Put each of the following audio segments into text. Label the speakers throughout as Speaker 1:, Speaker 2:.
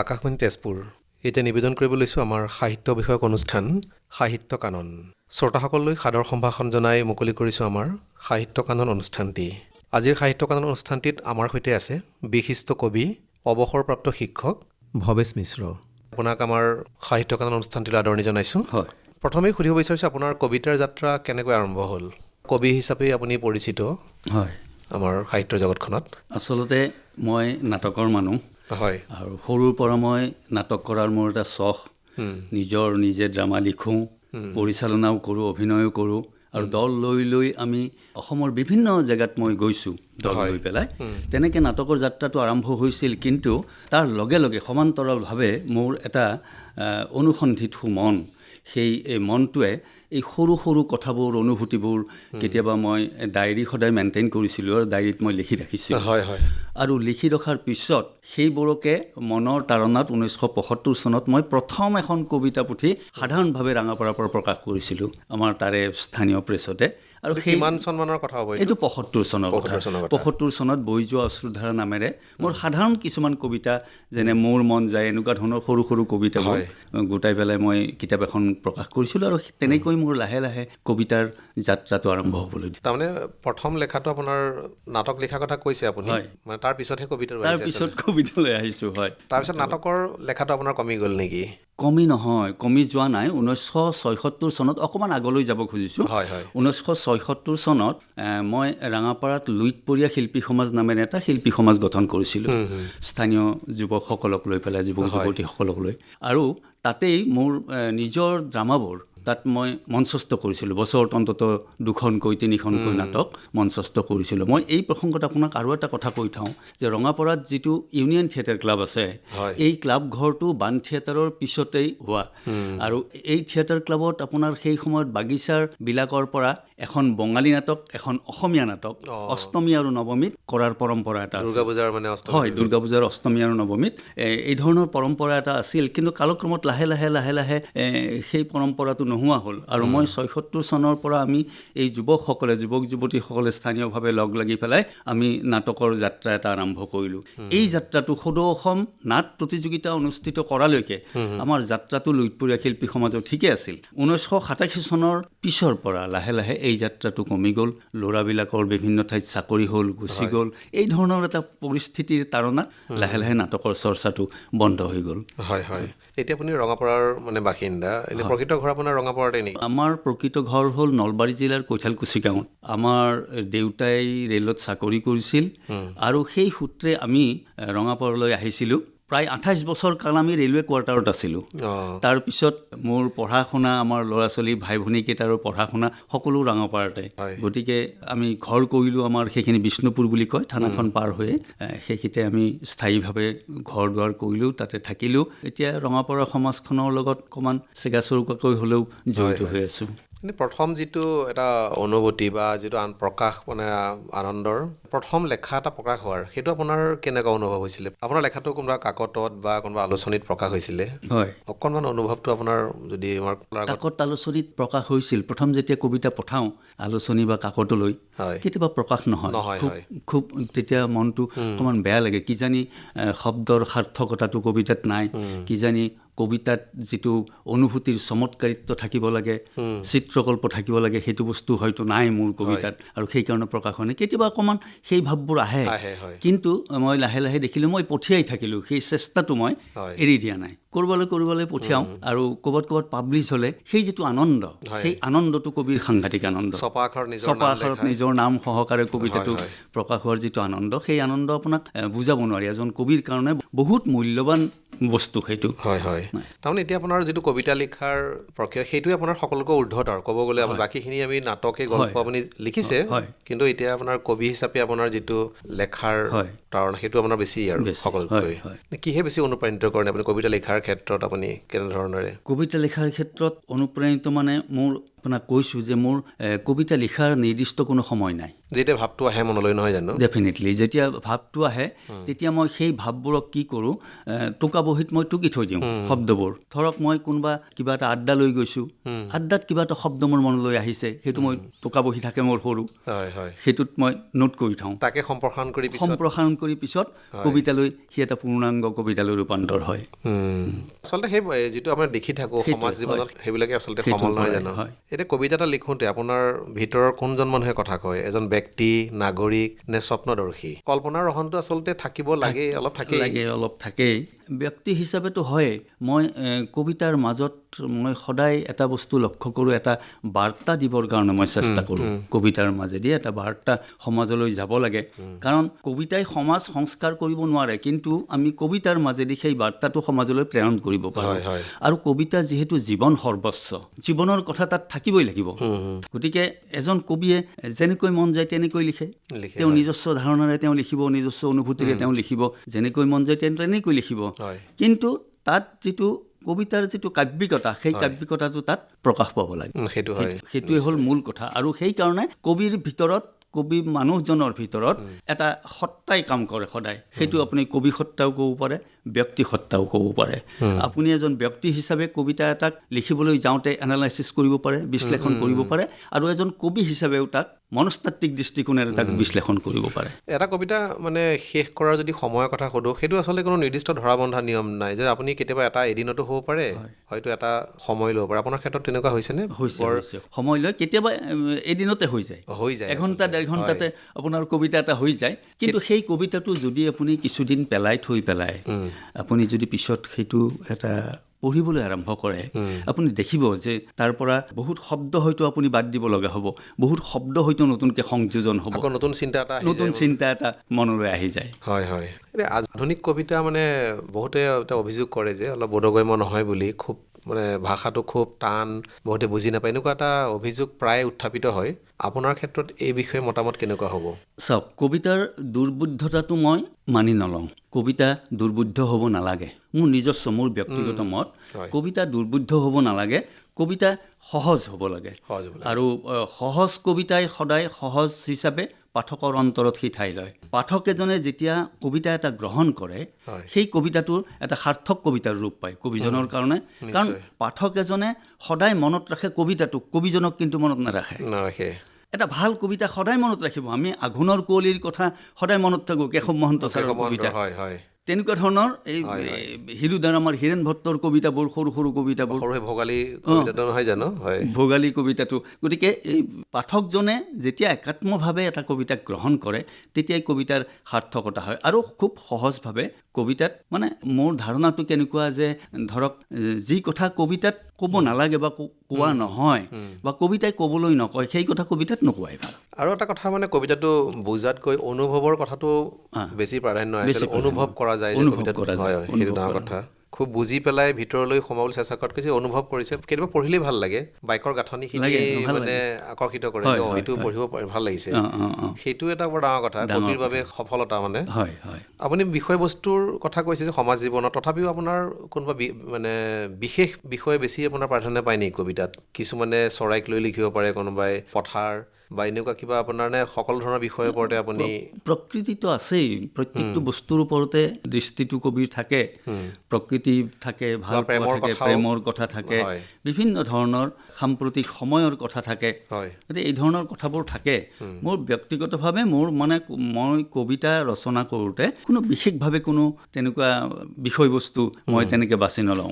Speaker 1: আকাশবাণী তেজপুৰ এতিয়া নিবেদন কৰিব লৈছোঁ আমাৰ সাহিত্য বিষয়ক অনুষ্ঠান সাহিত্য কানন। শ্ৰোতাসকললৈ সাদৰ সম্ভাষণ জনাই মুকলি কৰিছোঁ আমাৰ সাহিত্য কানন অনুষ্ঠানটি। আজিৰ সাহিত্য কানন অনুষ্ঠানটিত আমাৰ সৈতে আছে বিশিষ্ট কবি, অৱসৰপ্ৰাপ্ত শিক্ষক ভৱেশ মিশ্ৰ। আপোনাক আমাৰ সাহিত্য কানন অনুষ্ঠানটিলৈ আদৰণি জনাইছোঁ।
Speaker 2: হয়।
Speaker 1: প্ৰথমেই সুধিব বিচাৰিছোঁ আপোনাৰ কবিতাৰ যাত্ৰা কেনেকৈ আৰম্ভ হ'ল? কবি হিচাপে আপুনি পৰিচিত
Speaker 2: হয়,
Speaker 1: আমাৰ সাহিত্যৰ জগতখনত।
Speaker 2: আচলতে মই নাটকৰ মানুহ
Speaker 1: হয়।
Speaker 2: আৰু সৰুৰ পৰা মই নাটক কৰাৰ মোৰ এটা চখ। নিজে ড্ৰামা লিখোঁ, পৰিচালনাও কৰোঁ, অভিনয়ো কৰোঁ আৰু দল লৈ আমি অসমৰ বিভিন্ন জেগাত মই গৈছোঁ দল লৈ পেলাই। তেনেকৈ নাটকৰ যাত্ৰাটো আৰম্ভ হৈছিল, কিন্তু তাৰ লগে লগে সমান্তৰালভাৱে মোৰ এটা অনুসন্ধিত মন, সেই মনটোৱে এই সৰু সৰু কথাবোৰ, অনুভূতিবোৰ কেতিয়াবা মই ডায়েৰী সদায় মেইনটেইন কৰিছিলোঁ আৰু ডায়েৰীত মই লিখি ৰাখিছিলোঁ।
Speaker 1: হয় হয়।
Speaker 2: আৰু লিখি ৰখাৰ পিছত সেইবোৰকে মনৰ তাৰণাত 1975 চনত মই প্ৰথম এখন কবিতা পুথি সাধাৰণভাৱে ৰাঙাপাৰাৰ পৰা প্ৰকাশ কৰিছিলোঁ, আমাৰ তাৰে স্থানীয় প্ৰেছতে। আৰু সেই
Speaker 1: কিমান চনমানৰ কথা হ'ব
Speaker 2: এইটো 75 চনৰ কথা। 75 চনত বৈ যোৱা অশ্ৰুধাৰা নামেৰে মোৰ সাধাৰণ কিছুমান কবিতা, যেনে মোৰ মন যায়, এনেকুৱা ধৰণৰ সৰু সৰু কবিতাবোৰ গোটাই পেলাই মই কিতাপ এখন প্ৰকাশ কৰিছিলোঁ। আৰু তেনেকৈ মোৰ লাহে লাহে কবিতাৰ যাত্ৰাটো আৰম্ভ হ'বলৈ দিলোঁ।
Speaker 1: তাৰমানে প্ৰথম লেখাটো আপোনাৰ নাটক লিখাৰ কথা কৈছে আপুনি, মানে তাৰ পিছতহে কবিতা
Speaker 2: তাৰপিছত কবিতালৈ আহিছোঁ। হয়,
Speaker 1: তাৰপিছত নাটকৰ লেখাটো আপোনাৰ কমি গ'ল নেকি?
Speaker 2: কমি নহয়, কমি যোৱা নাই। 1976 চনত অকণমান আগলৈ যাব খুজিছোঁ। 1976 চনত মই ৰাঙাপাৰাত লুইতপৰীয়া শিল্পী সমাজ নামেৰে এটা শিল্পী সমাজ গঠন কৰিছিলোঁ, স্থানীয় যুৱকসকলক লৈ পেলাই, যুৱক যুৱতীসকলক লৈ। আৰু তাতেই মোৰ নিজৰ ড্ৰামাবোৰ তাত মই মঞ্চস্থ কৰিছিলোঁ। বছৰত অন্ততঃ 2খনকৈ 3খনকৈ নাটক মঞ্চস্থ কৰিছিলোঁ। মই এই প্ৰসংগত আপোনাক আৰু এটা কথা কৈ থওঁ যে ৰঙাপাৰাত যিটো ইউনিয়ন থিয়েটাৰ ক্লাব আছে, এই ক্লাব ঘৰটো বান থিয়েটাৰৰ পিছতেই হোৱা। আৰু এই থিয়েটাৰ ক্লাবত আপোনাৰ সেই সময়ত বাগিচাৰ বিলাকৰ পৰা এখন বঙালী নাটক, এখন অসমীয়া নাটক অষ্টমী আৰু নৱমীত কৰাৰ পৰম্পৰা এটা আছে।
Speaker 1: দুৰ্গা পূজাৰ মানে
Speaker 2: হয়, দুৰ্গা পূজাৰ অষ্টমী আৰু নৱমীত এই ধৰণৰ পৰম্পৰা এটা আছিল। কিন্তু কালক্ৰমত লাহে লাহে সেই পৰম্পৰাটো নোহোৱা হ'ল। আৰু মই 76 চনৰ পৰা আমি এই যুৱক যুৱতীসকলে স্থানীয়ভাৱে লগ লাগি পেলাই আমি নাটকৰ যাত্ৰা এটা আৰম্ভ কৰিলোঁ। এই যাত্ৰাটো সদৌ অসম নাট প্ৰতিযোগিতা অনুষ্ঠিত কৰালৈকে আমাৰ যাত্ৰাটো লুইতপৰীয়া শিল্পী সমাজৰ ঠিকে আছিল। 1987 চনৰ পিছৰ পৰা লাহে লাহে এই যাত্ৰাটো কমি গ'ল। ল'ৰাবিলাকৰ বিভিন্ন ঠাইত চাকৰি হ'ল, গুচি গ'ল। এই ধৰণৰ এটা পৰিস্থিতিৰ তাৰণাত লাহে লাহে নাটকৰ চৰ্চাটো বন্ধ হৈ গ'ল।
Speaker 1: হয় হয়। এতিয়া আপুনি ৰঙাপাৰাৰ মানে বাসিন্দা, এনে প্ৰকৃত ঘৰ আপোনাৰ ৰঙাপাৰাতে নেকি?
Speaker 2: আমাৰ প্ৰকৃত ঘৰ হ'ল নলবাৰী জিলাৰ কৈঠালকুছি গাঁৱত। আমাৰ দেউতাই ৰে'লত চাকৰি কৰিছিল আৰু সেই সূত্ৰে আমি ৰঙাপাৰালৈ আহিছিলোঁ। প্ৰায় 28 বছৰ কাল আমি ৰেলৱে কোৱাৰ্টাৰত আছিলোঁ। তাৰপিছত মোৰ পঢ়া শুনা, আমাৰ ল'ৰা ছোৱালী ভাই ভনীকেইটাৰো পঢ়া শুনা সকলো ৰঙাপাৰাতে। গতিকে আমি ঘৰ কৰিলোঁ আমাৰ সেইখিনি বিষ্ণুপুৰ বুলি কয়, থানাখন পাৰ হৈয়ে সেইখিনিতে আমি স্থায়ীভাৱে ঘৰ দুৱাৰ কৰিলোঁ, তাতে থাকিলোঁ। এতিয়া ৰঙাপাৰা সমাজখনৰ লগত অকণমান চেগা চৰুকাকৈ হ'লেও জড়িত হৈ আছোঁ।
Speaker 1: প্ৰথম যিটো এটা অনুভূতি বা যিটো প্ৰকাশ, মানে আনন্দৰ প্ৰথম লেখা এটা প্ৰকাশ হোৱাৰ, সেইটো আপোনাৰ কেনেকুৱা অনুভৱ হৈছিলে? আপোনাৰ লেখাটো কোনোবা কাকতত বা কোনোবা আলোচনীত প্ৰকাশ হৈছিলে? হয়, অকণমান অনুভৱটো আপোনাৰ যদি আমাৰ
Speaker 2: কাকত আলোচনীত প্ৰকাশ হৈছিল। প্ৰথম যেতিয়া কবিতা পঠাওঁ আলোচনী বা কাকতলৈ, কেতিয়াবা প্ৰকাশ নহয়। খুব তেতিয়া মনটো অকণমান বেয়া লাগে। কিজানি শব্দৰ সাৰ্থকতাটো কবিতাত নাই, কিজানি কবিতাত যিটো অনুভূতিৰ চমৎকাৰিত্ব থাকিব লাগে, চিত্ৰকল্প থাকিব লাগে, সেইটো বস্তু হয়তো নাই মোৰ কবিতাত, আৰু সেইকাৰণে প্ৰকাশ হয় নাই। কেতিয়াবা অকণমান সেই ভাৱবোৰ আহে। কিন্তু মই লাহে লাহে দেখিলোঁ, মই পঠিয়াই থাকিলোঁ, সেই চেষ্টাটো মই এৰি দিয়া নাই। ক'ৰবালৈ পঠিয়াওঁ আৰু ক'ৰবাত পাব্লিছ হ'লে সেই যিটো আনন্দ, সেই আনন্দটো কবিৰ সাংঘাতিক আনন্দ।
Speaker 1: ছপা আখৰত
Speaker 2: নিজৰ নাম সহকাৰে কবিতাটো প্ৰকাশ হোৱাৰ যিটো আনন্দ, সেই আনন্দ আপোনাক বুজাব নোৱাৰি। এজন কবিৰ কাৰণে বহুত মূল্যৱান বস্তু সেইটো।
Speaker 1: হয় হয়। তাৰমানে এতিয়া আপোনাৰ যিটো কবিতা লিখাৰ প্ৰক্ৰিয়া, সেইটোৱে আপোনাৰ সকলোকে উৰ্ধত আৰু ক'ব গ'লে। বাকীখিনি আমি নাটকে, গল্প আপুনি লিখিছে, কিন্তু এতিয়া আপোনাৰ কবি হিচাপে আপোনাৰ যিটো লেখাৰ তাৰণা, সেইটো আপোনাৰ বেছি আৰু সকলোতকৈ। কিহে বেছি অনুপ্ৰাণিত কৰে আপুনি কবিতা লিখাৰ ক্ষেত্ৰত? আপুনি কেনেধৰণেৰে?
Speaker 2: কবিতা লিখাৰ ক্ষেত্ৰত অনুপ্ৰাণিত মানে মোৰ আপোনাক কৈছোঁ যে মোৰ কবিতা লিখাৰ নিৰ্দিষ্ট কোনো সময় নাই।
Speaker 1: যেতিয়া ভাৱটো আহে মনলৈ নহয় জানো?
Speaker 2: ডেফিনেটলি যেতিয়া ভাৱটো আহে তেতিয়া মই সেই ভাৱবোৰক কি কৰোঁ, টোকা বহীত মই টুকি থৈ দিওঁ শব্দবোৰ। ধৰক মই কোনোবা কিবা এটা আড্ডা লৈ গৈছোঁ, আড্ডাত কিবা এটা শব্দ মোৰ মনলৈ আহিছে, সেইটো মই টোকা বহী থাকে মোৰ সৰু, সেইটোত মই নোট কৰি থওঁ।
Speaker 1: তাকে সম্প্ৰসাৰণ কৰি
Speaker 2: পিছত কবিতালৈ সি এটা পূৰ্ণাংগ কবিতালৈ ৰূপান্তৰ হয়।
Speaker 1: আচলতে সেই যিটো আমাৰ দেখি থাকোঁ সমাজ জীৱনত সেইবিলাকে আচলতে সমল নহয় জানো? এতিয়া কবিতা এটা লিখোঁতে আপোনাৰ ভিতৰৰ কোনজন মানুহে কথা কয়? এজন ব্যক্তি, নাগৰিক নে স্বপ্নদৰ্শী? কল্পনাৰ ৰহনটো আচলতে থাকিব লাগে, অলপ থাকেই। ব্যক্তি হিচাপেতো হয়। মই কবিতাৰ মাজত মই সদায় এটা বস্তু লক্ষ্য কৰোঁ, এটা বাৰ্তা দিবৰ কাৰণে মই চেষ্টা কৰোঁ। কবিতাৰ মাজেদি এটা বাৰ্তা সমাজলৈ যাব লাগে, কাৰণ কবিতাই সমাজ সংস্কাৰ কৰিব নোৱাৰে, কিন্তু আমি কবিতাৰ মাজেদি সেই বাৰ্তাটো সমাজলৈ প্ৰেৰণ কৰিব পাৰোঁ। আৰু কবিতা যিহেতু জীৱন সৰ্বস্ব, জীৱনৰ কথা তাত থাকিবই লাগিব। গতিকে এজন কবিয়ে যেনেকৈ মন যায় তেনেকৈ লিখে, তেওঁ নিজস্ব ধাৰণাৰে তেওঁ লিখিব, নিজস্ব অনুভূতিৰে তেওঁ লিখিব, যেনেকৈ মন যায় তেনেকৈ লিখিব। কিন্তু তাত যিটো কবিতাৰ যিটো কাব্যিকতা, সেই কাব্যিকতাটো তাত প্ৰকাশ পাব লাগে। সেইটোৱে হ'ল মূল কথা। আৰু সেইকাৰণে কবিৰ ভিতৰত, কবি মানুহজনৰ ভিতৰত এটা সত্তাই কাম কৰে সদায়। সেইটো আপুনি কবি সত্তাও ক'ব পাৰে, ব্যক্তি সত্তাও ক'ব পাৰে। আপুনি এজন ব্যক্তি হিচাপে কবিতা এটাক লিখিবলৈ যাওঁতে এনালাইচিছ কৰিব পাৰে, বিশ্লেষণ কৰিব পাৰে, আৰু এজন কবি হিচাপেও তাক মনস্তাত্ত্বিক দৃষ্টিকোণেৰে তাক বিশ্লেষণ কৰিব পাৰে। এটা কবিতা মানে শেষ কৰাৰ যদি সময়ৰ কথা সোধোঁ, সেইটো আচলতে কোনো নিৰ্দিষ্ট ধৰাবন্ধা নিয়ম নাই যে আপুনি কেতিয়াবা এটা এদিনতো হ'ব পাৰে, হয়তো এটা সময় ল'ব পাৰে। আপোনাৰ ক্ষেত্ৰত তেনেকুৱা হৈছেনে?
Speaker 2: হৈছে। সময় লৈ কেতিয়াবা এদিনতে হৈ যায়, এঘণ্টা 1.5 ঘণ্টাতে আপোনাৰ কবিতা এটা হৈ যায়। কিন্তু সেই কবিতাটো যদি আপুনি কিছুদিন থৈ পেলাই আপুনি যদি পিছত সেইটো এটা পঢ়িবলৈ আৰম্ভ কৰে, আপুনি দেখিব যে তাৰ পৰা বহুত শব্দ হয়তো আপুনি বাদ দিব লগা হ'ব, বহুত শব্দ হয়তো নতুনকৈ সংযোজন হ'ব, নতুন চিন্তা এটা মনলৈ আহি যায়।
Speaker 1: এতিয়া আধুনিক কবিতা মানে বহুতে এটা অভিযোগ কৰে যে অলপ বোধগম্য নহয় বুলি, খুব মানে ভাষাটো খুব টান, বহুতে বুজি নাপায়, এনেকুৱা এটা অভিযোগ প্ৰায় উত্থাপিত হয়। আপোনাৰ ক্ষেত্ৰত এই বিষয়ে মতামত কেনেকুৱা হ'ব?
Speaker 2: চাওক, কবিতাৰ দুৰ্বোধ্যতাটো মই মানি নলওঁ। কবিতা দুৰ্বোধ্য হ'ব নালাগে, মোৰ ব্যক্তিগত মত। কবিতা দুৰ্বোধ্য হ'ব নালাগে, কবিতা সহজ হ'ব লাগে। আৰু সহজ কবিতাই সদায় সহজ হিচাপে পাঠকৰ অন্তৰত সি ঠাই লয়। পাঠক এজনে যেতিয়া কবিতা এটা গ্ৰহণ কৰে, সেই কবিতাটোৰ এটা সাৰ্থক কবিতাৰ ৰূপ পায় কবিজনৰ কাৰণে। কাৰণ পাঠক এজনে সদায় মনত ৰাখে কবিতাটোক, কবিজনক কিন্তু মনত নাৰাখে। এটা ভাল কবিতা সদায় মনত ৰাখিব। আমি আঘোণৰ কুঁৱলীৰ কথা সদায় মনত থাকোঁ, কেশৱ মহন্ত ছাৰৰ কবিতা। তেনেকুৱা ধৰণৰ এই হিৰুদাৰ আমাৰ হীৰেণ ভট্টৰ কবিতাবোৰ, সৰু সৰু কবিতাবোৰ, ভোগালী কবিতাটো। গতিকে এই পাঠকজনে যেতিয়া একাত্মভাৱে এটা কবিতাক গ্ৰহণ কৰে, তেতিয়াই কবিতাৰ সাৰ্থকতা হয়। আৰু খুব সহজভাৱে কবিতাত, মানে মোৰ ধাৰণাটো কেনেকুৱা যে ধৰক যি কথা কবিতাত ক'ব নালাগে বা কোৱা নহয়, বা কবিতাই ক'বলৈ নকয়, সেই কথা কবিতাত নোকোৱাই ভাল।
Speaker 1: আৰু এটা কথা, মানে কবিতাটো বুজাতকৈ অনুভৱৰ কথাটো বেছি প্ৰাধান্য আছে। অনুভৱ কৰা যায়, সেইটো ডাঙৰ কথা। খুব বুজি পেলাই ভিতৰলৈ সোমাবলৈ চেষ্টা কৰাতকৈ যে অনুভৱ কৰিছে, কেতিয়াবা পঢ়িলেই ভাল লাগে। বাক্যৰ গাঁথনিখিনি মানে আকৰ্ষিত কৰে, সেইটো পঢ়িব ভাল লাগিছে, সেইটো এটা বৰ ডাঙৰ কথা, কবিৰ বাবে সফলতা। মানে আপুনি বিষয়বস্তুৰ কথা কৈছে যে সমাজ জীৱনত, তথাপিও আপোনাৰ কোনোবা মানে বিশেষ বিষয়ে বেছি আপোনাৰ প্ৰাধান্য পায় নেকি কবিতাত? কিছুমানে চৰাইক লৈ লিখিব পাৰে, কোনোবাই পথাৰ বা এনেকুৱা কিবা আপোনাৰ, নে সকলো ধৰণৰ বিষয়ৰ ওপৰতে আপুনি?
Speaker 2: প্ৰকৃতিটো আছেই, প্ৰত্যেকটো বস্তুৰ ওপৰতে দৃষ্টিটো কবিৰ থাকে। প্ৰকৃতি থাকে, ভাল থাকে, প্ৰেমৰ কথা থাকে, বিভিন্ন ধৰণৰ সাম্প্ৰতিক সময়ৰ কথা থাকে। গতিকে এই ধৰণৰ কথাবোৰ থাকে। মোৰ ব্যক্তিগতভাৱে মই কবিতা ৰচনা কৰোঁতে বিশেষভাৱে কোনো তেনেকুৱা বিষয়বস্তু মই তেনেকৈ বাছি নলওঁ।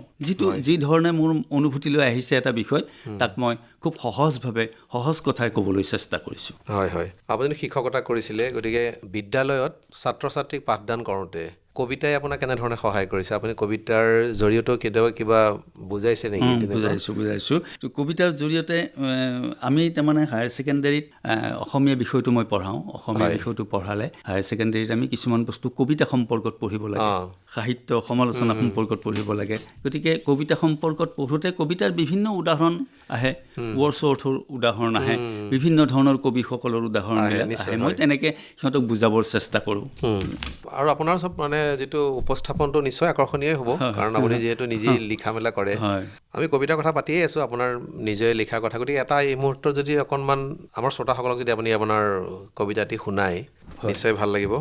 Speaker 2: যি ধৰণে মোৰ অনুভূতিলৈ আহিছে এটা বিষয়, তাক মই খুব সহজভাৱে সহজ কথাই ক'বলৈ চেষ্টা কৰিছোঁ।
Speaker 1: আপুনি শিক্ষকতা কৰিছিলে, গতিকে বিদ্যালয়ত ছাত্ৰ ছাত্ৰীক পাঠদান কৰোঁতে কবিতাই আপোনাক কেনেধৰণে সহায় কৰিছে? আপুনি কবিতাৰ জৰিয়তেও কেতিয়াবা কিবা বুজাইছে নেকি?
Speaker 2: বুজাইছোঁ। কবিতাৰ জৰিয়তে আমি তাৰমানে হায়াৰ ছেকেণ্ডেৰীত অসমীয়া বিষয়টো মই পঢ়াওঁ। অসমীয়া বিষয়টো পঢ়ালে হায়াৰ ছেকেণ্ডেৰীত আমি কিছুমান বস্তু কবিতা সম্পৰ্কত পঢ়িব লাগে, সাহিত্য সমালোচনা সম্পৰ্কত পঢ়িব লাগে। গতিকে কবিতা সম্পৰ্কত পঢ়োঁতে কবিতাৰ বিভিন্ন উদাহৰণ আহে, ৱৰ্ডছৱৰ্থৰ উদাহৰণ আহে, বিভিন্ন ধৰণৰ কবিসকলৰ উদাহৰণ আহে। মই তেনেকৈ সিহঁতক বুজাবৰ চেষ্টা কৰোঁ।
Speaker 1: আৰু আপোনাৰ চব মানে যিটো উপস্থাপনটো নিশ্চয় আকৰ্ষণীয় হ'ব, কাৰণ আপুনি যিহেতু নিজেই লিখা মেলা কৰে। আমি কবিতাৰ কথা পাতিয়ে আছোঁ, আপোনাৰ নিজে লিখাৰ কথা। গতিকে এটা এই মুহূৰ্তত যদি অকণমান আমাৰ শ্ৰোতাসকলক যদি আপুনি আপোনাৰ কবিতাটি শুনায় নিশ্চয় ভাল লাগিব।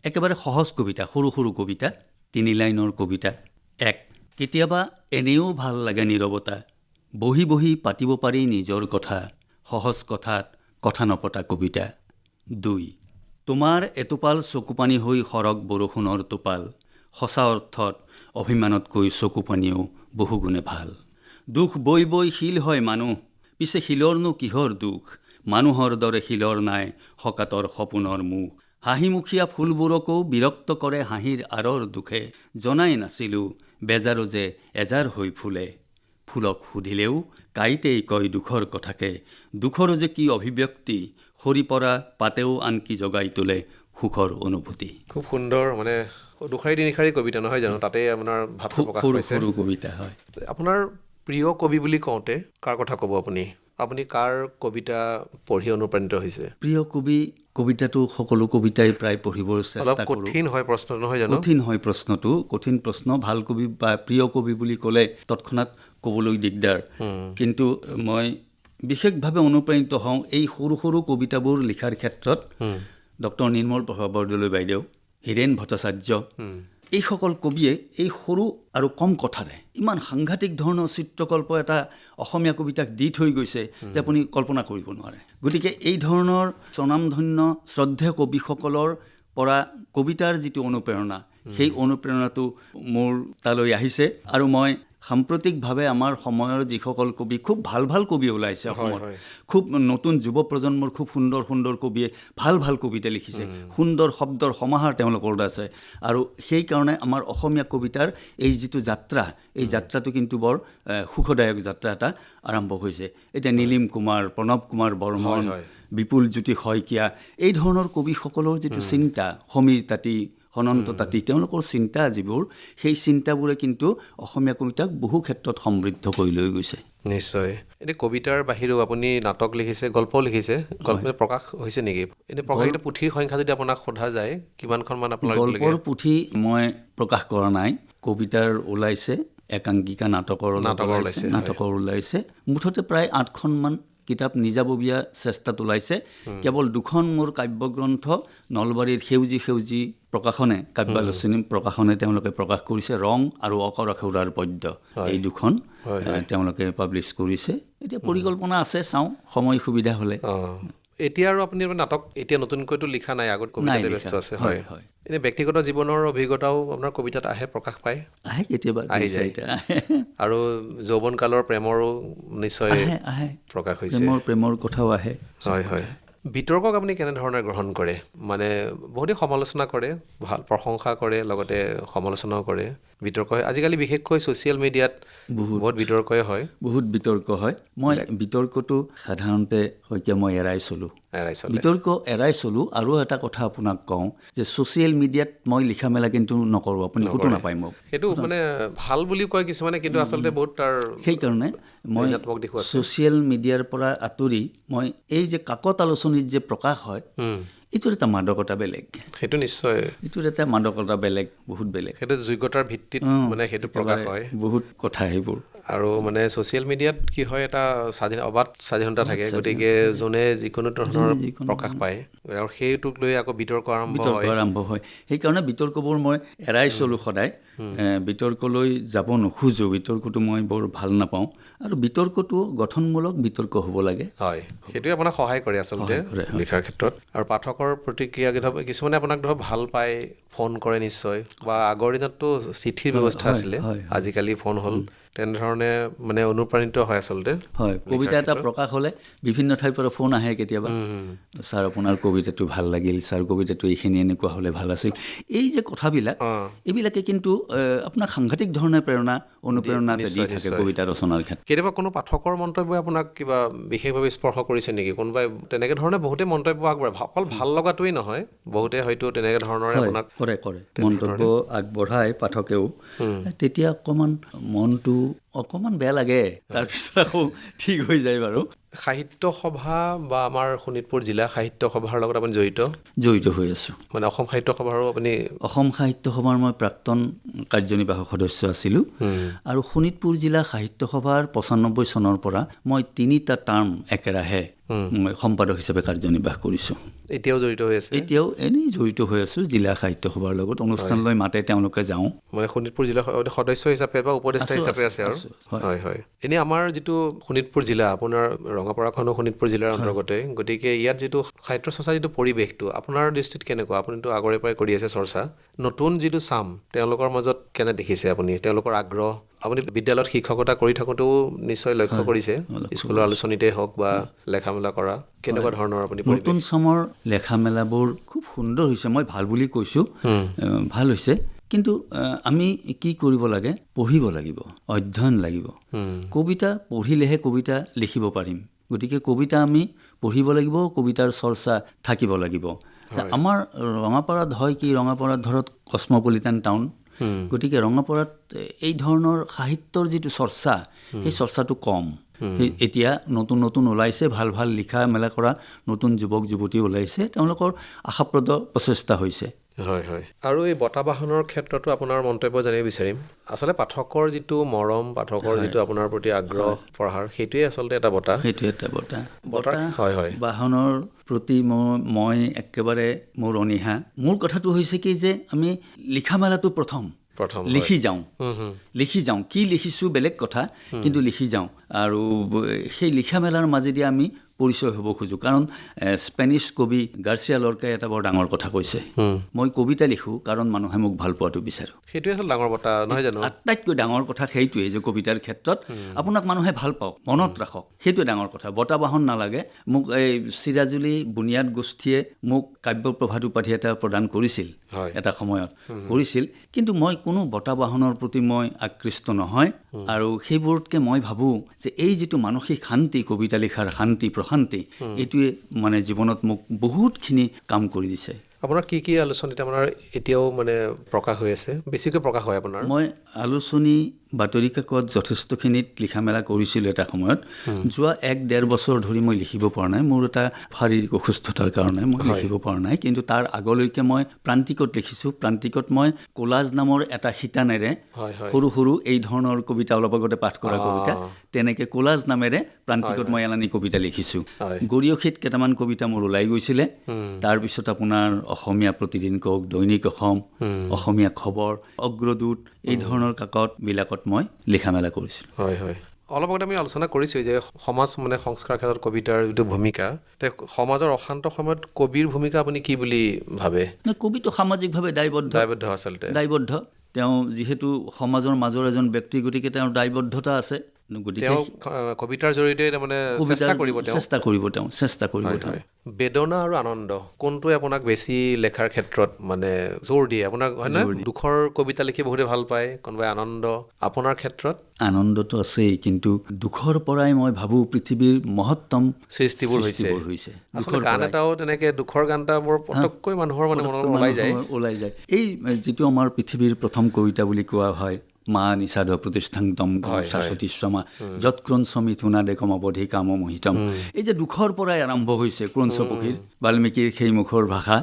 Speaker 2: একেবাৰে সহজ কবিতা, সৰু সৰু কবিতা, 3 লাইনৰ কবিতা। 1, কেতিয়াবা এনেও ভাল লাগে নীৰৱতা, বহি বহি পাতিব পাৰি নিজৰ কথা, সহজ কথাত কথা নপতা কবিতা। 2, তোমাৰ এটোপাল চকুপানী হৈ সৰগ বৰষুণৰ টোপাল, সঁচা অৰ্থত অভিমানতকৈ চকুপানীও বহুগুণে ভাল। দুখ বৈ বৈ শিল হয় মানুহ, পিছে শিলৰনো কিহৰ দুখ, মানুহৰ দৰে শিলৰ নাই হকাতৰ সপোনৰ মুখ। হাঁহিমুখীয়া ফুলবোৰকো বিৰক্ত কৰে হাঁহিৰ আঁৰৰ দুখে, জনাই নাছিলোঁ বেজাৰো যে এজাৰ হৈ ফুলে। ফুলক সুধিলেও কাইতেই কয় দুখৰ কথাকে, দুখৰো যে কি অভিব্যক্তি, সৰি পৰা পাতেও আনকি জগাই তোলে সুখৰ অনুভূতি।
Speaker 1: খুব সুন্দৰ, মানে দুষাৰী তিনিষাৰী কবিতা নহয় জানো, তাতে আপোনাৰ ভাৱটো প্ৰকাশ পাইছে।
Speaker 2: সৰু কবিতা হয়।
Speaker 1: আপোনাৰ প্ৰিয় কবি বুলি কওঁতে কাৰ কথা ক'ব আপুনি? আপুনি কাৰ কবিতা পঢ়ি অনুপ্ৰাণিত হৈছে?
Speaker 2: প্ৰিয় কবি, কবিতাটো সকলো কবিতাই প্ৰায় পঢ়িবৰ চেষ্টা কৰোঁ।
Speaker 1: কঠিন হয় প্ৰশ্নটো নহয় জানো?
Speaker 2: কঠিন হয় প্ৰশ্নটো, কঠিন প্ৰশ্ন। ভাল কবি বা প্ৰিয় কবি বুলি ক'লে তৎক্ষণাৎ ক'বলৈ দিগদাৰ। কিন্তু মই বিশেষভাৱে অনুপ্ৰাণিত হওঁ এই সৰু সৰু কবিতাবোৰ লিখাৰ ক্ষেত্ৰত ডক্টৰ নিৰ্মল প্ৰভা বৰদলৈ বাইদেউ, হীৰেণ ভট্টাচাৰ্য, এইসকল কবিয়ে এই সৰু আৰু কম কথাৰে ইমান সাংঘাতিক ধৰণৰ চিত্ৰকল্প এটা অসমীয়া কবিতাক দি থৈ গৈছে যে আপুনি কল্পনা কৰিব নোৱাৰে। গতিকে এই ধৰণৰ স্বনামধন্য শ্ৰদ্ধেয় কবিসকলৰ পৰা কবিতাৰ যিটো অনুপ্ৰেৰণা, সেই অনুপ্ৰেৰণাটো মোৰ তালৈ আহিছে। আৰু মই সাম্প্ৰতিকভাৱে আমাৰ সময়ৰ যিসকল কবি, খুব ভাল ভাল কবি ওলাইছে অসমত, খুব নতুন যুৱ প্ৰজন্মৰ খুব সুন্দৰ সুন্দৰ কবিয়ে ভাল ভাল কবিতা লিখিছে, সুন্দৰ শব্দৰ সমাহাৰ তেওঁলোকৰ আছে। আৰু সেইকাৰণে আমাৰ অসমীয়া কবিতাৰ এই যিটো যাত্ৰা, এই যাত্ৰাটো কিন্তু বৰ সুখদায়ক যাত্ৰা এটা আৰম্ভ হৈছে। এতিয়া নীলিম কুমাৰ, প্ৰণৱ কুমাৰ বৰ্মন, বিপুল জ্যোতি শইকীয়া, এই ধৰণৰ কবিসকলৰ যিটো চিন্তা, সমীৰ তাঁতী, অনন্ত তাঁতী, তেওঁলোকৰ চিন্তা যিবোৰ, সেই চিন্তাবোৰে কিন্তু অসমীয়া কবিতাক বহু ক্ষেত্ৰত সমৃদ্ধ কৰি লৈ গৈছে।
Speaker 1: নিশ্চয়। এতিয়া কবিতাৰ বাহিৰেও আপুনি নাটক লিখিছে, গল্পও লিখিছে, গল্প প্ৰকাশ হৈছে নেকি? এনে প্ৰকাশিত পুথিৰ সংখ্যা যদি আপোনাক সোধা যায় কিমানখনমান আপোনাৰ?
Speaker 2: গল্পৰ পুথি মই প্ৰকাশ কৰা নাই, কবিতাৰ ওলাইছে, একাংকিকা নাটকৰ ওলাইছে। মুঠতে প্ৰায় 8খনমান কিতাপ নিজাববীয়া চেষ্টাত ওলাইছে। কেৱল 2খন মোৰ কাব্যগ্ৰন্থ নলবাৰীৰ সেউজী সেউজী প্ৰকাশনে, কাব্যালোচনী প্ৰকাশনে তেওঁলোকে প্ৰকাশ কৰিছে। ৰং আৰু অকৰ আখৰাৰ পদ্য, এই 2খন তেওঁলোকে পাব্লিছ কৰিছে। এতিয়া পৰিকল্পনা আছে, চাওঁ সময় সুবিধা হ'লে।
Speaker 1: এতিয়া আৰু আপুনি নাটক এতিয়া নতুনকৈতো লিখা নাই, আগত কবিতাতে ব্যস্ত আছে। হয় হয়। এনে ব্যক্তিগত জীৱনৰ অভিজ্ঞতাও আপোনাৰ কবিতাত আহে, প্ৰকাশ পায়?
Speaker 2: আহে, কেতিয়াবা
Speaker 1: আহি যায়। আৰু যৌৱনকালৰ প্ৰেমৰো নিশ্চয়
Speaker 2: আহে,
Speaker 1: প্ৰকাশ হৈছে,
Speaker 2: প্ৰেমৰ কথাও আহে। হয়
Speaker 1: হয়। বিতৰ্কক আপুনি কেনেধৰণে গ্ৰহণ কৰে? মানে বহুতে সমালোচনা কৰে, ভাল প্ৰশংসা কৰে, লগতে সমালোচনাও কৰে। বিতৰ্ক হয় আজিকালি, বিশেষকৈ ছ'চিয়েল মিডিয়াত বহুত বিতৰ্কই হয়।
Speaker 2: বহুত বিতৰ্ক হয়। মই বিতৰ্কটো সাধাৰণতে মই এৰাই চলোঁ। বিতৰ্ক এৰাই চলোঁ। আৰু এটা কথা আপোনাক কওঁ যে ছ'চিয়েল মিডিয়াত মই লিখা মেলা কিন্তু নকৰোঁ, আপুনি ক'তো নাপায় মোক।
Speaker 1: সেইটো মানে ভাল বুলি কয় কিছুমানে, কিন্তু আচলতে বহুত তাৰ
Speaker 2: সেইকাৰণে মই ছ'চিয়েল মিডিয়াৰ পৰা আঁতৰি মই এই যে কাকত আলোচনীত যে প্ৰকাশ হয়, এইটোৰ এটা মাদকতা বেলেগ।
Speaker 1: সেইটো নিশ্চয়,
Speaker 2: এইটোৰ এটা মাদকতা বেলেগ, বহুত বেলেগ।
Speaker 1: সেইটো যোগ্যতাৰ ভিত্তিত মানে সেইটো প্ৰকাশ হয়, বহুত
Speaker 2: কথা সেইবোৰ।
Speaker 1: আৰু মানে ছ'চিয়েল মিডিয়াত কি হয়, এটা অবাধ স্বাধীনতা থাকে। গতিকে যোনে যিকোনো ধৰণৰ প্ৰকাশ পায়, আৰু সেইটোক লৈ আকৌ বিতৰ্ক আৰম্ভ হয়।
Speaker 2: সেইকাৰণে বিতৰ্কবোৰ মই এৰাই চলোঁ সদায়। বিতৰ্কলৈ যাব নোখোজোঁ, বিতৰ্কটো মই বৰ ভাল নাপাওঁ। আৰু বিতৰ্কটো গঠনমূলক বিতৰ্ক হ'ব লাগে।
Speaker 1: হয়, সেইটোৱে আপোনাক সহায় কৰে আচলতে লিখাৰ ক্ষেত্ৰত। আৰু পাঠকৰ প্ৰতিক্ৰিয়া কিছুমানে আপোনাক ধৰক ভাল পায়, ফোন কৰে নিশ্চয়, বা আগৰ দিনততো চিঠিৰ ব্যৱস্থা আছিলে, আজিকালি ফোন হ'ল, তেনেধৰণে মানে অনুপ্ৰাণিত হয় আচলতে।
Speaker 2: হয়, কবিতা এটা প্ৰকাশ হ'লে বিভিন্ন ঠাইৰ পৰা ফোন আহে কেতিয়াবা, ছাৰ আপোনাৰ কবিতাটো ভাল লাগিল, ছাৰ কবিতাটো এইখিনি এনেকুৱা হ'লে ভাল আছিল। এই যে কথাবিলাক, এইবিলাকে কিন্তু আপোনাক সাংঘাতিক ধৰণে অনুপ্ৰেৰণা দি থাকে কবিতা ৰচনাৰ ক্ষেত্ৰত।
Speaker 1: কেতিয়াবা কোনো পাঠকৰ মন্তব্যই আপোনাক কিবা বিশেষভাৱে স্পৰ্শ কৰিছে নেকি? কোনোবাই তেনেকৈ ধৰণে বহুতে মন্তব্য আগবঢ়ায়, অকল ভাল লগাটোৱেই নহয়, বহুতে হয়তো তেনেকৈ ধৰণৰে আপোনাক
Speaker 2: কৰে মন্তব্য আগবঢ়ায় পাঠকেও। তেতিয়া অকণমান মনটো অকণমান বেয়া লাগে, তাৰপিছত আকৌ ঠিক হৈ যায় বাৰু।
Speaker 1: সাহিত্য সভা বা আমাৰ শোণিতপুৰ জিলা সাহিত্য সভাৰ লগত আপুনি
Speaker 2: জড়িত হৈ আছোঁ।
Speaker 1: মানে অসম সাহিত্য সভাৰো আপুনি?
Speaker 2: অসম সাহিত্য সভাৰ মই প্ৰাক্তন কাৰ্যনিৰ্বাহক সদস্য আছিলোঁ আৰু শোণিতপুৰ জিলা সাহিত্য সভাৰ 95 চনৰ পৰা মই 3টা টাৰ্ম একেৰাহে সম্পাদক হিচাপে কাৰ্যনিৰ্বাহ কৰিছোঁ।
Speaker 1: এতিয়াও জড়িত হৈ আছে?
Speaker 2: এতিয়াও এনেই জড়িত হৈ আছোঁ জিলা সাহিত্য সভাৰ লগত। অনুষ্ঠানলৈ মাতে তেওঁলোকে যাওঁ।
Speaker 1: মানে শোণিতপুৰ জিলা সদস্য হিচাপে বা উপদেষ্টা হিচাপে আছে আৰু? হয় হয়। এনেই আমাৰ যিটো শোণিতপুৰ জিলা, আপোনাৰ ৰঙাপাৰাখনো শোণিতপুৰ জিলাৰ অন্তৰ্গতে, গতিকে ইয়াত যিটো সাহিত্য চৰ্চা যিটো পৰিৱেশটো আপোনাৰ দৃষ্টিত কেনেকুৱা? আপুনিতো আগৰে পৰাই কৰি আছে চৰ্চা। নতুন যিটো চাম তেওঁলোকৰ মাজত কেনে দেখিছে আপুনি? তেওঁলোকৰ আগ্ৰহ, আপুনি বিদ্যালয়ত শিক্ষকতা কৰি থাকোঁতেও নিশ্চয় লক্ষ্য কৰিছে, স্কুলৰ আলোচনীতে হওক বা লেখা মেলা কৰা, কেনেকুৱা ধৰণৰ আপুনি?
Speaker 2: নতুন চামৰ লেখা মেলাবোৰ খুব সুন্দৰ হৈছে, মই ভাল বুলি কৈছোঁ, ভাল হৈছে। কিন্তু আমি কি কৰিব লাগে? পঢ়িব লাগিব, অধ্যয়ন লাগিব। কবিতা পঢ়িলেহে কবিতা লিখিব পাৰিম। গতিকে কবিতা আমি পঢ়িব লাগিব, কবিতাৰ চৰ্চা থাকিব লাগিব। আমাৰ ৰঙাপাৰাত হয় কি, ৰঙাপাৰাত ধৰক কসমপলিটান টাউন, গতিকে ৰঙাপাৰাত এই ধৰণৰ সাহিত্যৰ যিটো চৰ্চা, সেই চৰ্চাটো কম। এতিয়া নতুন নতুন ওলাইছে, ভাল ভাল লিখা মেলা কৰা নতুন যুৱক যুৱতী ওলাইছে, তেওঁলোকৰ আশাপ্ৰদ প্ৰচেষ্টা হৈছে।
Speaker 1: হয় হয়। আৰু এই বঁটা বাহনৰ ক্ষেত্ৰতো আপোনাৰ মন্তব্য জানিব বিচাৰিম। আচলতে পাঠকৰ যিটো মৰম, পাঠকৰ যিটো আপোনাৰ প্ৰতি আগ্ৰহ পঢ়াৰ, সেইটোৱে আচলতে এটা বঁটা।
Speaker 2: সেইটোৱে এটা বঁটা।
Speaker 1: বঁটা
Speaker 2: বাহনৰ প্ৰতি মই একেবাৰে মোৰ অনীহা। মোৰ কথাটো হৈছে কি যে আমি লিখা মেলাটো প্ৰথম লিখি যাওঁ, কি লিখিছোঁ বেলেগ কথা, কিন্তু লিখি যাওঁ। আৰু সেই লিখা মেলাৰ মাজেদি আমি পৰিচয় হ'ব খোজোঁ। কাৰণ স্পেনিছ কবি গাৰ্চিয়া লৰ্কাই এটা বৰ ডাঙৰ কথা কৈছে, মই কবিতা লিখোঁ কাৰণ মানুহে মোক ভাল পোৱাটো বিচাৰোঁ।
Speaker 1: সেইটোৱে হ'ল ডাঙৰ বঁটা, নহয় জানো?
Speaker 2: আটাইতকৈ ডাঙৰ কথা সেইটোৱেই যে কবিতাৰ ক্ষেত্ৰত আপোনাক মানুহে ভাল পাওক, মনত ৰাখক, সেইটোৱে ডাঙৰ কথা। বঁটা বাহন নালাগে। মোক এই চিৰাজুলি বুনিয়াদ গোষ্ঠীয়ে মোক কাব্যপ্ৰভাত উপাধি এটা প্ৰদান কৰিছিল, এটা সময়ত কৰিছিল, কিন্তু মই কোনো বঁটা বাহনৰ প্ৰতি মই আকৃষ্ট নহয়। আৰু সেইবোৰতকৈ মই ভাবোঁ যে এই যিটো মানসিক শান্তি, কবিতা লিখাৰ শান্তি প্ৰশান্তি, এইটোৱে মানে জীৱনত মোক বহুতখিনি কাম কৰি দিছে।
Speaker 1: আপোনাৰ কি কি আলোচনীত আপোনাৰ এতিয়াও মানে প্ৰকাশ হৈ আছে, বেছিকৈ প্ৰকাশ হয় আপোনাৰ?
Speaker 2: মই আলোচনী, বাতৰি কাকত যথেষ্টখিনিত লিখা মেলা কৰিছিলোঁ এটা সময়ত। যোৱা 1-1.5 বছৰ ধৰি মই লিখিব পৰা নাই, মোৰ এটা শাৰীৰিক অসুস্থতাৰ কাৰণে মই লিখিব পৰা নাই। কিন্তু তাৰ আগলৈকে মই প্ৰান্তিকত লিখিছোঁ। প্ৰান্তিকত মই কোলাজ নামৰ এটা শিতানেৰে সৰু সৰু এই ধৰণৰ কবিতা, অলপ আগতে পাঠ কৰা কবিতা, তেনেকৈ কোলাজ নামেৰে প্ৰান্তিকত মই এলানি কবিতা লিখিছোঁ। গৰিয়সীত কেইটামান কবিতা মোৰ ওলাই গৈছিলে। তাৰপিছত আপোনাৰ অসমীয়া প্ৰতিদিন কওক, দৈনিক অসম, অসমীয়া খবৰ, অগ্ৰদূত, এই ধৰণৰ কাকতবিলাকত মই লিখা মেলা কৰিছিলোঁ।
Speaker 1: হয় হয়। অলপ আগতে আমি আলোচনা কৰিছোঁ যে সমাজ মানে সংস্কাৰ ক্ষেত্ৰত কবিতাৰ যিটো ভূমিকা, সমাজৰ অশান্ত সময়ত কবিৰ ভূমিকা আপুনি কি বুলি ভাবে?
Speaker 2: কবিটো সামাজিকভাৱে দায়বদ্ধ
Speaker 1: আচলতে।
Speaker 2: দায়বদ্ধ। তেওঁ যিহেতু সমাজৰ মাজৰ এজন ব্যক্তি, গতিকে তেওঁৰ দায়বদ্ধতা আছে। গতিকে
Speaker 1: তেওঁ কবিতাৰ জৰিয়তে তাৰমানে চেষ্টা কৰিব তেওঁ। বেদনা আৰু আনন্দ কোনটোৱে আপোনাক বেছি লেখাৰ ক্ষেত্ৰত মানে জোৰ দিয়ে? আপোনাক হয় নে দুখৰ কবিতা লিখি বহুতে ভাল পায়, কোনোবাই আনন্দ, আপোনাৰ ক্ষেত্ৰত?
Speaker 2: আনন্দটো আছেই, কিন্তু দুখৰ পৰাই মই ভাবোঁ পৃথিৱীৰ মহত্তম
Speaker 1: সৃষ্টিবোৰ হৈছে। গান এটাও তেনেকে দুখৰ গান এটা বৰ পটককৈ মানুহৰ মানে মনত ওলাই যায়।
Speaker 2: এই যিটো আমাৰ পৃথিৱীৰ প্ৰথম কবিতা বুলি কোৱা হয়, মা নিষাদ প্ৰতিষ্ঠান্তম শাশ্বতী শ্ৰমা যৎ ক্ৰঞ্চ মিথুনা দেকম অৱধি কাম মোহিতম, এই যে দুখৰ পৰাই আৰম্ভ হৈছে ক্ৰঞ্চ পক্ষীৰ, বাল্মীকিৰ সেই মুখৰ ভাষা।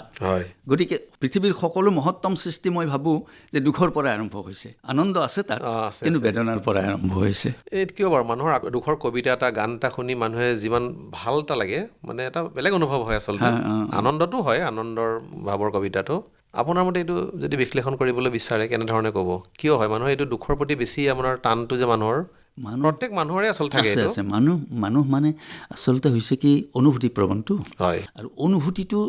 Speaker 2: গতিকে পৃথিৱীৰ সকলো মহত্তম সৃষ্টি মই ভাবোঁ যে দুখৰ পৰাই আৰম্ভ হৈছে। আনন্দ আছে তাত, কিন্তু বেদনাৰ পৰাই আৰম্ভ হৈছে।
Speaker 1: এই কিয় বাৰু মানুহৰ দুখৰ কবিতা এটা, গান এটা শুনি মানুহে যিমান ভাল এটা লাগে, মানে এটা বেলেগ অনুভৱ হয় আচলতে। আনন্দটো হয়, আনন্দৰ ভাৱৰ কবিতাটো। আপোনাৰ মতে এইটো যদি বিশ্লেষণ কৰিবলৈ বিচাৰে কেনেধৰণে ক'ব? কিয় হয় মানুহৰ এইটো দুখৰ প্ৰতি বেছি আপোনাৰ টানটো যে মানুহৰ প্ৰত্যেক মানুহৰে আচলতে থাকে?
Speaker 2: মানুহ মানে আচলতে হৈছে কি অনুভূতি প্ৰৱণটো, আৰু অনুভূতিটো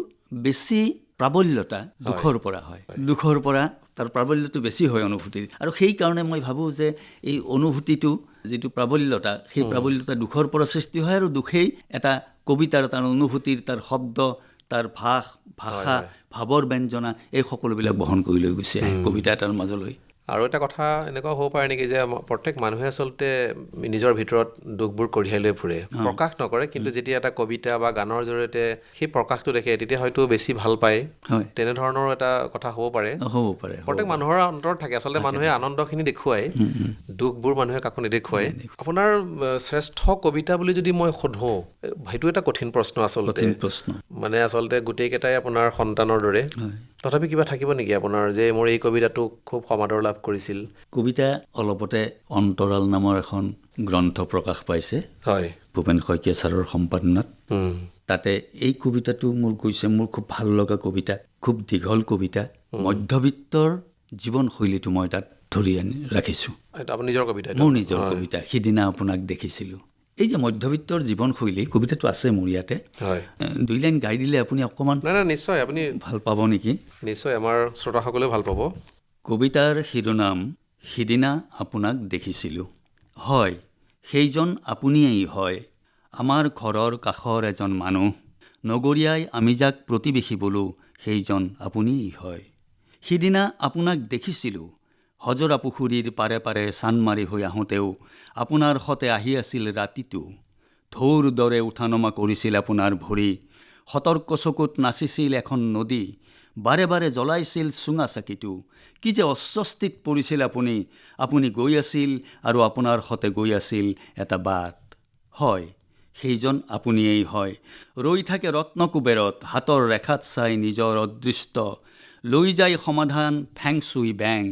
Speaker 2: বেছি প্ৰাবল্যতা দুখৰ পৰা হয়। দুখৰ পৰা তাৰ প্ৰাবল্যটো বেছি হয় অনুভূতিৰ। আৰু সেইকাৰণে মই ভাবোঁ যে এই অনুভূতিটো যিটো প্ৰাবল্যতা, সেই প্ৰাবল্যতা দুখৰ পৰা সৃষ্টি হয়। আৰু দুখেই এটা কবিতাৰ, তাৰ অনুভূতিৰ, তাৰ শব্দ, তাৰ ভাষা, ভাৱৰ ব্যঞ্জনা, এই সকলোবিলাক বহন কৰি লৈ গৈছে কবিতা এটাৰ মাজলৈ।
Speaker 1: আৰু এটা কথা এনেকুৱা হ'ব পাৰে নেকি যে প্ৰত্যেক মানুহে আচলতে নিজৰ ভিতৰত দুখবোৰ কঢ়িয়াই লৈ ফুৰে, প্ৰকাশ নকৰে, কিন্তু যেতিয়া এটা কবিতা বা গানৰ জৰিয়তে সেই প্ৰকাশটো দেখে তেতিয়া হয়তো বেছি ভাল পায়, তেনেধৰণৰ এটা কথা হ'ব পাৰে। প্ৰত্যেক মানুহৰ অন্তৰত থাকে আচলতে, মানুহে আনন্দখিনি দেখুৱায়, দুখবোৰ মানুহে কাকো নেদেখুৱায়। আপোনাৰ শ্ৰেষ্ঠ কবিতা বুলি যদি মই সোধোঁ, সেইটো এটা কঠিন প্ৰশ্ন আচলতে, মানে আচলতে গোটেইকেইটাই আপোনাৰ সন্তানৰ দৰে। তথাপি কিবা থাকিব নেকি আপোনাৰ যে মোৰ এই কবিতাটো খুব সমাদৰ লাভ কৰিছিল?
Speaker 2: কবিতা অলপতে অন্তৰাল নামৰ এখন গ্ৰন্থ প্ৰকাশ পাইছে,
Speaker 1: হয়,
Speaker 2: ভূপেন শইকীয়া ছাৰৰ সম্পাদনাত। তাতে এই কবিতাটো মোৰ কৈছে, মোৰ খুব ভাল লগা কবিতা, খুব দীঘল কবিতা, মধ্যবিত্তৰ জীৱনশৈলীটো মই তাত ধৰি আনি ৰাখিছোঁ।
Speaker 1: নিজৰ কবিতা,
Speaker 2: মোৰ নিজৰ কবিতা, সিদিনা আপোনাক দেখিছিলোঁ। এই যে মধ্যবিত্তৰ জীৱনশৈলী, কবিতাটো আছে মোৰ ইয়াতে, 2 লাইন গাই দিলে আপুনি অকণমান
Speaker 1: নিশ্চয় আপুনি
Speaker 2: ভাল পাব নেকি?
Speaker 1: নিশ্চয়, আমাৰ শ্ৰোতাসকলেও ভাল পাব।
Speaker 2: কবিতাৰ শিৰোনাম, সিদিনা আপোনাক দেখিছিলোঁ। হয়, সেইজন আপুনিয়েই হয়, আমাৰ ঘৰৰ কাষৰ এজন মানুহ, নগৰীয়াই আমি যাক প্ৰতিবেশী বোলো, সেইজন আপুনিয়েই হয়। সিদিনা আপোনাক দেখিছিলোঁ, হজৰা পুখুৰীৰ পাৰে পাৰে চানমাৰি হৈ আহোঁতেও আপোনাৰ সতে আহি আছিল ৰাতিটো, ঢৌৰ দৰে উঠা নমা কৰিছিল আপোনাৰ ভৰি, সতৰ্ক চকুত নাচিছিল এখন নদী, বাৰে বাৰে জ্বলাইছিল চুঙা চাকিটো, কি যে অস্বস্তিত পৰিছিল আপুনি, আপুনি গৈ আছিল আৰু আপোনাৰ সতে গৈ আছিল এটা বাট। হয়, সেইজন আপুনিয়েই হয়, ৰৈ থাকে ৰত্নকুবেৰত, হাতৰ ৰেখাত চাই নিজৰ অদৃষ্ট, লৈ যায় সমাধান ফেংচুই বেং,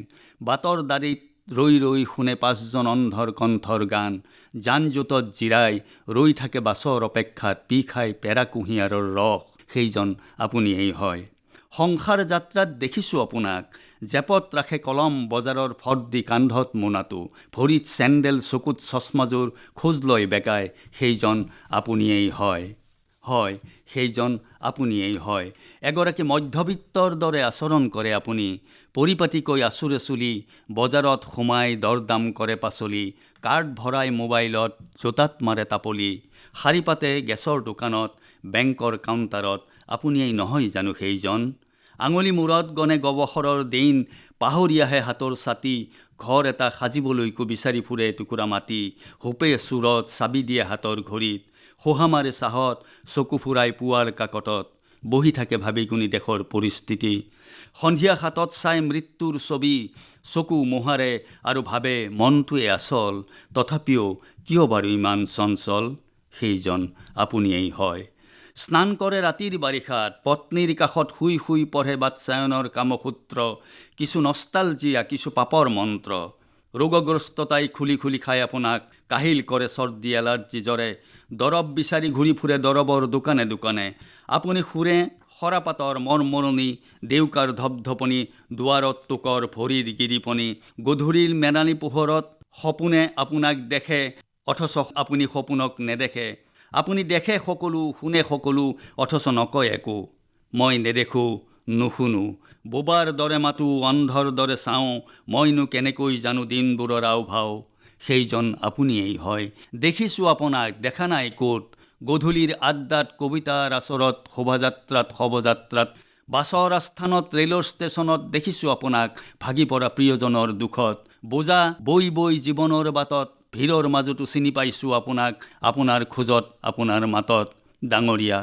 Speaker 2: বাটৰ দাৰিত ৰৈ ৰৈ শুনে 5জন অন্ধৰ কণ্ঠৰ গান, যান জোঁটত জিৰাই ৰৈ থাকে বাছৰ অপেক্ষাত, পি খাই পেৰা কুঁহিয়াৰৰ ৰস, সেইজন আপুনিয়েই হয়। সংসাৰ যাত্ৰাত দেখিছোঁ আপোনাক, জেপত ৰাখে কলম, বজাৰৰ ফৰ্দি কান্ধত মোনাটো, ভৰিত চেণ্ডেল, চকুত চশমাযোৰ খোজ লয় বেকাই, সেইজন আপুনিয়েই হয়। হয়, সেইজন আপুনিয়েই হয়। এগৰাকী মধ্যবিত্তৰ দৰে আচৰণ কৰে আপুনি, পৰিপাটিকৈ আচুৰে চুলি, বজাৰত সোমাই দৰদাম কৰে পাচলি, কাৰ্ড ভৰাই মোবাইলত, জোতাত মাৰে তাপলি, শাৰী পাতে গেছৰ দোকানত, বেংকৰ কাউণ্টাৰত, আপুনিয়েই নহয় জানো সেইজন? আঙুলি মূৰত গণে গৱসৰৰ দিন, পাহৰি আহে হাতৰ ছাতি, ঘৰ এটা সাজিবলৈকো বিচাৰি ফুৰে টুকুৰা মাটি, হুপে চুৰত চাবি দিয়ে হাতৰ ঘড়ীত, শোহা মাৰে চাহত, চকু ফুৰাই পুৱাৰ কাকতত, বহি থাকে ভাবি গুণি দেশৰ পৰিস্থিতি, সন্ধিয়া হাতত চাই মৃত্যুৰ ছবি, চকু মোহাৰে আৰু ভাবে মনটোৱে আচল, তথাপিও কিয় বাৰু ইমান চঞ্চল, সেইজন আপুনিয়েই হয়। স্নান কৰে ৰাতিৰ বাৰিষাত, পত্নীৰ কাষত শুই শুই পঢ়ে বাৎসায়নৰ কামসূত্ৰ, কিছু নষ্টালজিয়া, কিছু পাপৰ মন্ত্ৰ, ৰোগগ্ৰস্ততাই খুলি খুলি খায় আপোনাক, কাহিল কৰে চৰ্দি এলাৰ্জি জ্বৰে, দৰৱ বিচাৰি ঘূৰি ফুৰে দৰৱৰ দোকানে দোকানে, আপুনি সুৰে সৰাপাতৰ মৰমৰণি, দেউকাৰ ধপধপনি, দুৱাৰত টোকৰ ভৰিৰ গিৰিপনি, গধূলিৰ মেনালী পোহৰত সপোনে আপোনাক দেখে, অথচ আপুনি সপোনক নেদেখে, আপুনি দেখে সকলো, শুনে সকলো, অথচ নকয় একো, মই নেদেখোঁ, নুশুনো, বোবাৰ দৰে মাতো, অন্ধৰ দৰে চাওঁ, মইনো কেনেকৈ জানো দিনবোৰৰ আওভাও, সেইজন আপুনিয়েই হয়। দেখিছোঁ আপোনাক, দেখা নাই ক'ত, গধূলিৰ আড্ডাত, কবিতাৰ আচৰত, শোভাযাত্ৰাত, শৱযাত্ৰাত, বাছৰ আস্থানত, ৰেলৰ ষ্টেচনত, দেখিছোঁ আপোনাক, ভাগি পৰা প্ৰিয়জনৰ দুখত, বোজা বৈ বৈ জীৱনৰ বাটত, ভিৰৰ মাজতো চিনি পাইছোঁ আপোনাক, আপোনাৰ খোজত, আপোনাৰ মাতত, ডাঙৰীয়া,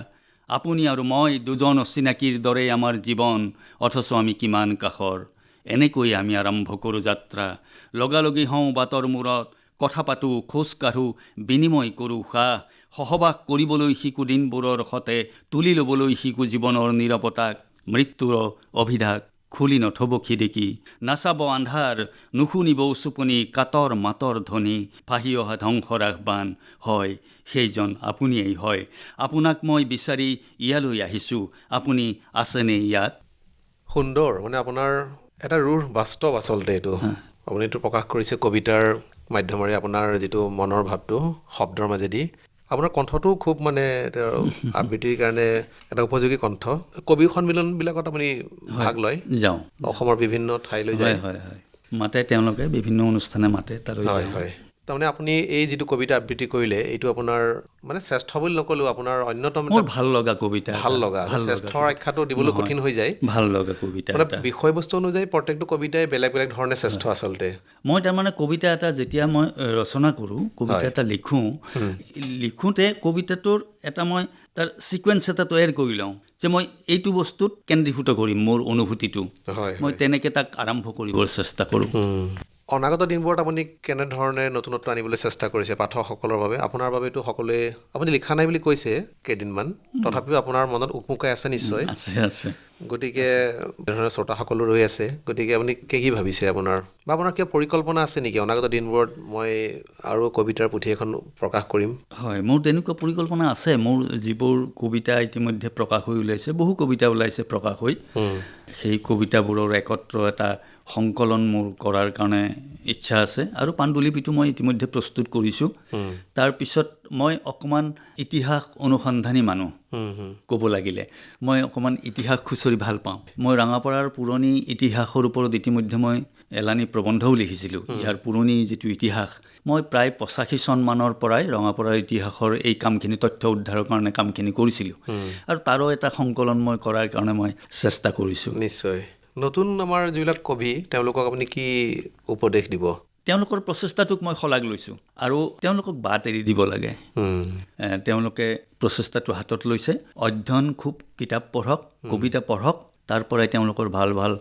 Speaker 2: আপুনি আৰু মই দুজন অচিনাকিৰ দৰেই আমাৰ জীৱন, অথচ আমি কিমান কাষৰ, এনেকৈ আমি আৰম্ভ কৰোঁ যাত্ৰা, লগালগি হওঁ বাটৰ মূৰত, কথা পাতোঁ, খোজ কাঢ়োঁ, বিনিময় কৰোঁ উশাহ, সহবাস কৰিবলৈ শিকোঁ দিনবোৰৰ সতে, তুলি ল'বলৈ শিকোঁ জীৱনৰ নীৰৱতাক, মৃত্যুৰ অভিধাক খুলি নথব খিৰিকী, নাচাব আন্ধাৰ, নুশুনিব চুপনি, কাতৰ মাতৰ ধ্বনি, ভাহি অহা ধ্বংসৰ আহ্বান, হয়, সেইজন আপুনিয়েই হয়। আপোনাক মই বিচাৰি ইয়ালৈ আহিছোঁ, আপুনি আছেনে ইয়াত?
Speaker 1: সুন্দৰ, মানে আপোনাৰ এটা ৰূঢ় বাস্তৱ আচলতে এইটো, আপুনিতো প্ৰকাশ কৰিছে কবিতাৰ মাধ্যমেৰে আপোনাৰ যিটো মনৰ ভাৱটো শব্দৰ মাজেদি। আপোনাৰ কণ্ঠটো খুব মানে আবৃত্তিৰ কাৰণে এটা উপযোগী কণ্ঠ। কবি সন্মিলনবিলাকত আপুনি ভাগ লয়?
Speaker 2: যাওঁ,
Speaker 1: অসমৰ বিভিন্ন ঠাইলৈ যায়।
Speaker 2: হয়, মাতে তেওঁলোকে, বিভিন্ন অনুষ্ঠানে মাতে, তালৈ
Speaker 1: হয় হয়। তাৰমানে আপুনি এই যিটো কবিতা আবৃত্তি কৰিলে এইটো আপোনাৰ মানে শ্ৰেষ্ঠ বুলি নকলেও আপোনাৰ অন্যতম
Speaker 2: মোৰ ভাল লগা কবিতা
Speaker 1: ভাল লগা শ্ৰেষ্ঠৰ আখ্যাটো দিবলৈ কঠিন হৈ যায়
Speaker 2: ভাল লগা কবিতা
Speaker 1: মানে বিষয়বস্তু অনুযায়ী প্ৰত্যেকটো কবিতাই বেলেগ বেলেগ ধৰণে শ্ৰেষ্ঠ আচলতে
Speaker 2: মই তাৰমানে কবিতা এটা যেতিয়া মই ৰচনা কৰোঁ কবিতা এটা লিখোঁতে কবিতাটোৰ এটা মই তাৰ ছিকুৱেঞ্চ এটা তৈয়াৰ কৰি লওঁ যে মই এইটো বস্তুত কেন্দ্ৰীভূত কৰিম মোৰ অনুভূতিটো মই তেনেকৈ তাক আৰম্ভ কৰিবৰ চেষ্টা কৰোঁ
Speaker 1: অনাগত দিনবোৰত আপুনি কেনেধৰণে নতুনত্ব আনিবলৈ চেষ্টা কৰিছে পাঠকসকলৰ বাবে আপোনাৰ বাবেতো সকলোৱে আপুনি লিখা নাই বুলি কৈছে কেইদিনমান তথাপিও আপোনাৰ মনত উকমুকাই আছে নিশ্চয়
Speaker 2: আছে
Speaker 1: গতিকে তেনেধৰণে শ্ৰোতাসকলো ৰৈ আছে গতিকে আপুনি কি ভাবিছে আপোনাৰ বা আপোনাৰ কিবা পৰিকল্পনা আছে নেকি অনাগত দিনবোৰত মই আৰু কবিতাৰ পুথি এখন প্ৰকাশ কৰিম
Speaker 2: হয় মোৰ তেনেকুৱা পৰিকল্পনা আছে মোৰ যিবোৰ কবিতা ইতিমধ্যে প্ৰকাশ হৈ ওলাইছে বহু কবিতা ওলাইছে প্ৰকাশ হৈ সেই কবিতাবোৰৰ একত্ৰ এটা সংকলন মোৰ কৰাৰ কাৰণে ইচ্ছা আছে আৰু পাণ্ডুলিপিটো মই ইতিমধ্যে প্ৰস্তুত কৰিছোঁ তাৰপিছত মই অকণমান ইতিহাস অনুসন্ধানী মানুহ ক'ব লাগিলে মই অকণমান ইতিহাস খুচৰি ভাল পাওঁ মই ৰঙাপাৰাৰ পুৰণি ইতিহাসৰ ওপৰত ইতিমধ্যে মই এলানি প্ৰবন্ধও লিখিছিলোঁ ইয়াৰ পুৰণি যিটো ইতিহাস মই প্ৰায় 85 চনমানৰ পৰাই ৰঙাপাৰাৰ ইতিহাসৰ এই কামখিনি তথ্য উদ্ধাৰৰ কাৰণে কামখিনি কৰিছিলোঁ আৰু তাৰো এটা সংকলন মই কৰাৰ কাৰণে মই চেষ্টা কৰিছোঁ
Speaker 1: নিশ্চয় নতুন আমাৰ যিবিলাক কবি তেওঁলোকক আপুনি কি উপদেশ দিব
Speaker 2: তেওঁলোকৰ প্ৰচেষ্টাটোক মই শলাগ লৈছোঁ আৰু তেওঁলোকক বাট এৰি দিব লাগে তেওঁলোকে প্ৰচেষ্টাটো হাতত লৈছে অধ্যয়ন খুব কিতাপ পঢ়ক কবিতা পঢ়ক তাৰ পৰাই তেওঁলোকৰ ভাল ভাল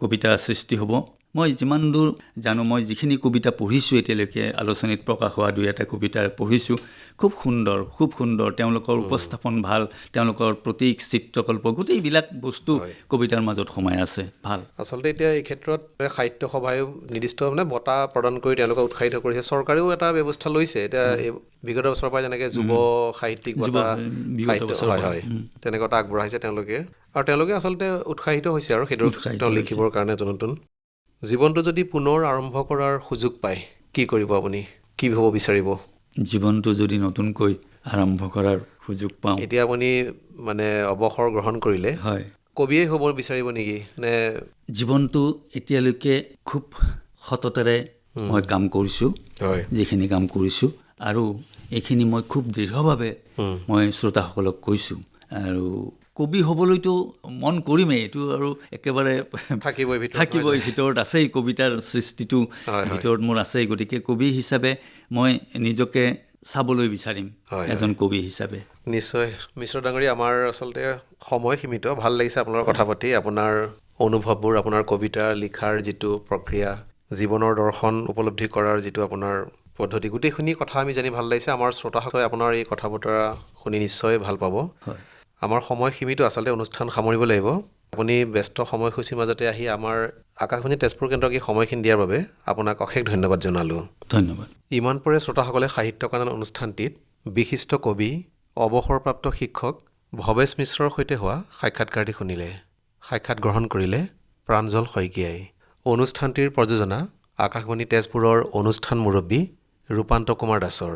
Speaker 2: কবিতা সৃষ্টি হ'ব মই যিমান দূৰ জানো মই যিখিনি কবিতা পঢ়িছোঁ এতিয়ালৈকে আলোচনীত প্ৰকাশ হোৱা দুই এটা কবিতা পঢ়িছোঁ খুব সুন্দৰ তেওঁলোকৰ উপস্থাপন ভাল তেওঁলোকৰ প্ৰতীক চিত্ৰকল্প গোটেইবিলাক বস্তু কবিতাৰ মাজত সোমাই আছে ভাল
Speaker 1: আচলতে এতিয়া এই ক্ষেত্ৰত সাহিত্য সভায়ো নিৰ্দিষ্ট মানে বঁটা প্ৰদান কৰি তেওঁলোকক উৎসাহিত কৰিছে চৰকাৰেও এটা ব্যৱস্থা লৈছে এতিয়া বিগত বছৰৰ পৰা যেনেকৈ যুৱ সাহিত্যিক বঁটা হয় তেনেকুৱা এটা আগবঢ়াইছে তেওঁলোকে আৰু তেওঁলোকে আচলতে উৎসাহিত হৈছে আৰু সেইটো তেওঁ লিখিবৰ কাৰণে নতুন জীৱনটো যদি পুনৰ আৰম্ভ কৰাৰ সুযোগ পায় কি কৰিব আপুনি কি হ'ব বিচাৰিব
Speaker 2: জীৱনটো যদি নতুনকৈ আৰম্ভ কৰাৰ সুযোগ পাওঁ
Speaker 1: এতিয়া আপুনি মানে অৱসৰ গ্ৰহণ কৰিলে
Speaker 2: হয়
Speaker 1: কবিয়ে হ'ব বিচাৰিব নেকি নে
Speaker 2: জীৱনটো এতিয়ালৈকে খুব সততাৰে মই কাম কৰিছোঁ যিখিনি কাম কৰিছোঁ আৰু এইখিনি মই খুব দৃঢ়ভাৱে মই শ্ৰোতাসকলক কৈছোঁ আৰু কবি হ'বলৈতো মন কৰিমেই এইটো আৰু একেবাৰে থাকিবই ভিতৰত আছেই কবিতাৰ সৃষ্টিটো ভিতৰত মোৰ আছেই গতিকে কবি হিচাপে মই নিজকে চাবলৈ বিচাৰিম এজন কবি হিচাপে
Speaker 1: নিশ্চয় মিশ্ৰ ডাঙৰীয়া আমাৰ আচলতে সময় সীমিত ভাল লাগিছে আপোনাৰ কথা পাতি আপোনাৰ অনুভৱবোৰ আপোনাৰ কবিতা লিখাৰ যিটো প্ৰক্ৰিয়া জীৱনৰ দৰ্শন উপলব্ধি কৰাৰ যিটো আপোনাৰ পদ্ধতি গোটেইখিনি কথা আমি জানি ভাল লাগিছে আমাৰ শ্ৰোতাসকলে আপোনাৰ এই কথা বতৰা শুনি নিশ্চয় ভাল পাব আমাৰ সময় সীমিত আচলতে অনুষ্ঠান সামৰিব লাগিব আপুনি ব্যস্ত সময়সূচীৰ মাজতে আহি আমাৰ আকাশবাণী তেজপুৰ কেন্দ্ৰক এই সময়খিনি দিয়াৰ বাবে আপোনাক অশেষ ধন্যবাদ জনালোঁ
Speaker 2: ধন্যবাদ
Speaker 1: ইমান পৰে শ্ৰোতাসকলে সাহিত্য কানন অনুষ্ঠানটিত বিশিষ্ট কবি অৱসৰপ্ৰাপ্ত শিক্ষক ভৱেশ মিশ্ৰৰ সৈতে হোৱা সাক্ষাৎকাৰটি শুনিলে সাক্ষাৎ গ্ৰহণ কৰিলে প্ৰাঞ্জল শইকীয়াই অনুষ্ঠানটিৰ প্ৰযোজনা আকাশবাণী তেজপুৰৰ অনুষ্ঠান মুৰব্বী ৰূপান্ত কুমাৰ দাসৰ